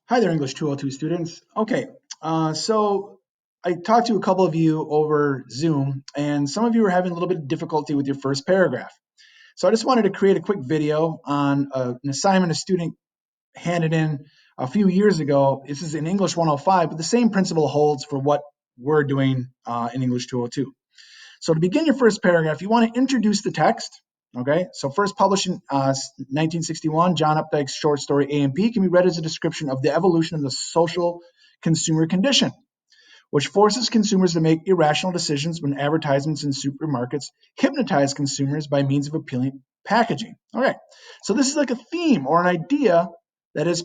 Hi there, English 202 students. Okay, so I talked to a couple of you over Zoom, and some of you were having a little bit of difficulty with your first paragraph. So I just wanted to create a quick video on an assignment a student handed in a few years ago. This is in English 105, but the same principle holds for what we're doing in English 202. So to begin your first paragraph, you want to introduce the text. Okay, so first published in 1961, John Updike's short story A&P can be read as a description of the evolution of the social consumer condition, which forces consumers to make irrational decisions when advertisements in supermarkets hypnotize consumers by means of appealing packaging. All right, so this is like a theme or an idea that is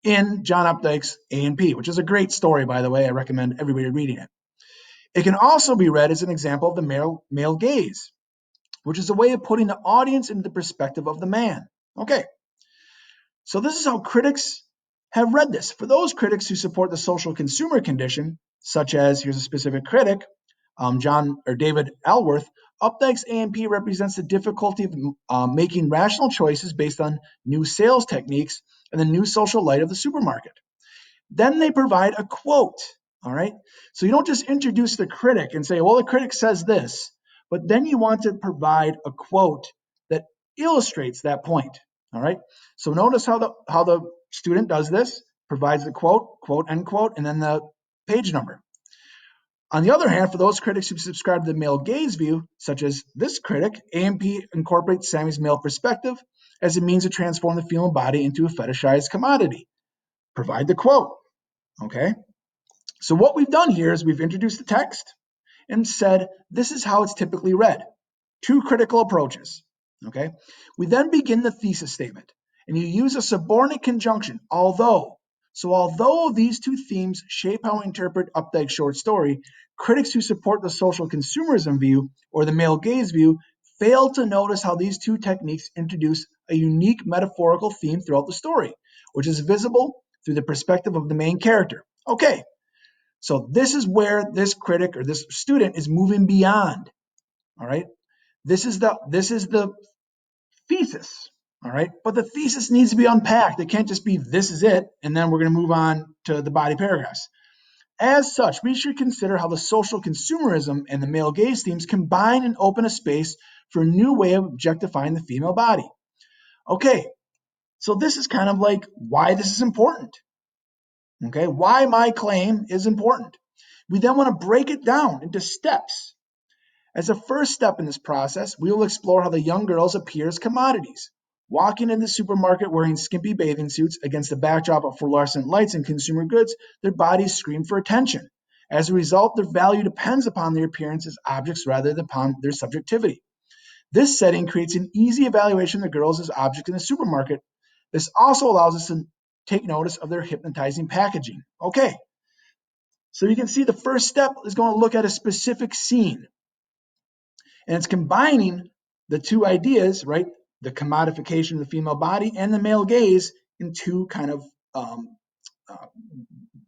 in John Updike's A&P, which is a great story, by the way. I recommend everybody reading it. It can also be read as an example of the male gaze, which is a way of putting the audience into the perspective of the man. Okay, so this is how critics have read this. For those critics who support the social consumer condition, such as, here's a specific critic, David Alworth, Updike's A&P represents the difficulty of making rational choices based on new sales techniques and the new social light of the supermarket. Then they provide a quote. All right. So you don't just introduce the critic and say, well, the critic says this, but then you want to provide a quote that illustrates that point. All right. So notice how the student does this, provides the quote, end quote, and then the page number. On the other hand, for those critics who subscribe to the male gaze view, such as this critic, A&P incorporates Sammy's male perspective as a means to transform the female body into a fetishized commodity. Provide the quote. Okay. So what we've done here is we've introduced the text and said, this is how it's typically read. Two critical approaches. Okay. We then begin the thesis statement, and you use a subordinate conjunction, although. So although these two themes shape how we interpret Updike's short story, critics who support the social consumerism view or the male gaze view fail to notice how these two techniques introduce a unique metaphorical theme throughout the story, which is visible through the perspective of the main character. Okay, so this is where this critic or this student is moving beyond. All right. This is the thesis. All right. But the thesis needs to be unpacked. It can't just be this is it, and then we're going to move on to the body paragraphs. As such, we should consider how the social consumerism and the male gaze themes combine and open a space for a new way of objectifying the female body. Okay. So this is kind of like why this is important. Okay. Why my claim is important. We then want to break it down into steps. As a first step in this process, we will explore how the young girls appear as commodities. Walking in the supermarket wearing skimpy bathing suits against the backdrop of fluorescent lights and consumer goods, their bodies scream for attention. As a result, their value depends upon their appearance as objects rather than upon their subjectivity. This setting creates an easy evaluation of the girls as objects in the supermarket. This also allows us to take notice of their hypnotizing packaging. Okay, so you can see the first step is going to look at a specific scene. And it's combining the two ideas, right? The commodification of the female body and the male gaze in two kind of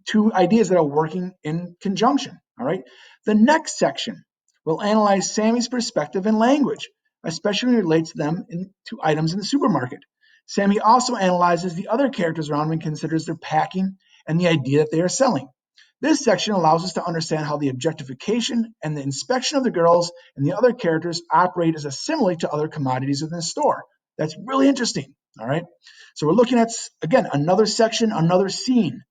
two ideas that are working in conjunction. All right. The next section will analyze Sammy's perspective and language, especially when it relates them to items in the supermarket. Sammy also analyzes the other characters around him and considers their packing and the idea that they are selling. This section allows us to understand how the objectification and the inspection of the girls and the other characters operate as a simile to other commodities within the store. That's really interesting. All right. So we're looking at, again, another section, another scene.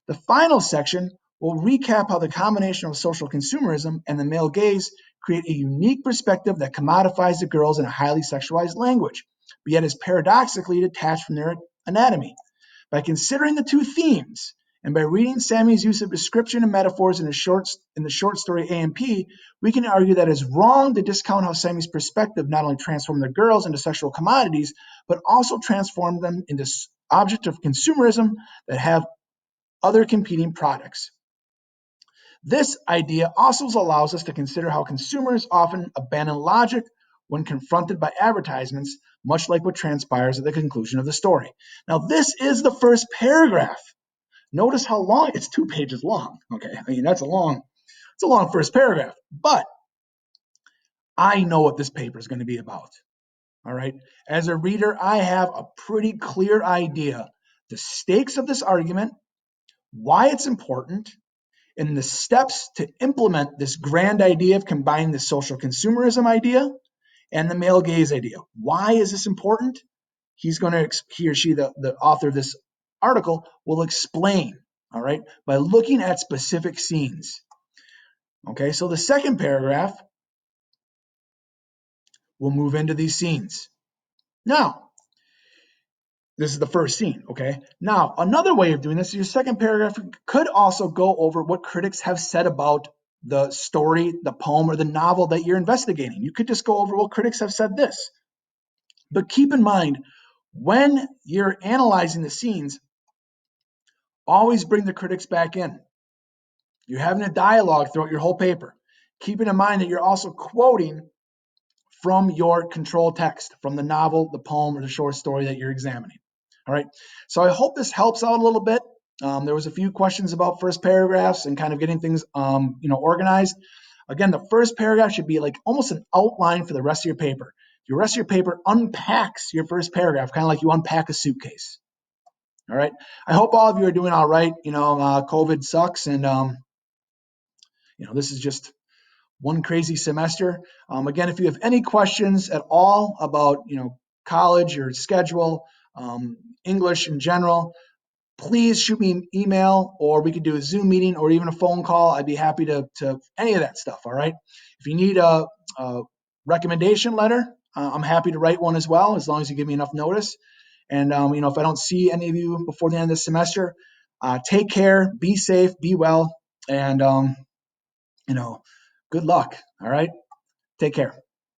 The final section will recap how the combination of social consumerism and the male gaze create a unique perspective that commodifies the girls in a highly sexualized language, but yet is paradoxically detached from their anatomy. By considering the two themes, and by reading Sammy's use of description and metaphors in the short story A&P, we can argue that it is wrong to discount how Sammy's perspective not only transformed the girls into sexual commodities, but also transformed them into objects of consumerism that have other competing products. This idea also allows us to consider how consumers often abandon logic when confronted by advertisements, much like what transpires at the conclusion of the story. Now, this is the first paragraph. Notice how long, it's 2 pages long. Okay, I mean, it's a long first paragraph, but I know what this paper is going to be about. All right. As a reader, I have a pretty clear idea. The stakes of this argument why it's important, and the steps to implement this grand idea of combining the social consumerism idea and the male gaze idea. Why is this important? He or she, the author of this article, will explain, all right, by looking at specific scenes. Okay, so the second paragraph will move into these scenes. Now, this is the first scene, okay? Now, another way of doing this, your second paragraph could also go over what critics have said about the story, the poem, or the novel that you're investigating. You could just go over, well, critics have said this. But keep in mind, when you're analyzing the scenes, always bring the critics back in. You're having a dialogue throughout your whole paper. Keeping in mind that you're also quoting from your control text, from the novel, the poem, or the short story that you're examining. All right. So I hope this helps out a little bit. There was a few questions about first paragraphs and kind of getting things, organized. Again, the first paragraph should be like almost an outline for the rest of your paper. The rest of your paper unpacks your first paragraph, kind of like you unpack a suitcase. All right. I hope all of you are doing all right. COVID sucks, and this is just one crazy semester. Again, if you have any questions at all about college or schedule, English in general, please shoot me an email, or we could do a Zoom meeting or even a phone call. I'd be happy to any of that stuff. All right. If you need a recommendation letter, I'm happy to write one as well, as long as you give me enough notice. And if I don't see any of you before the end of the semester, take care, be safe, be well, and good luck. All right. Take care.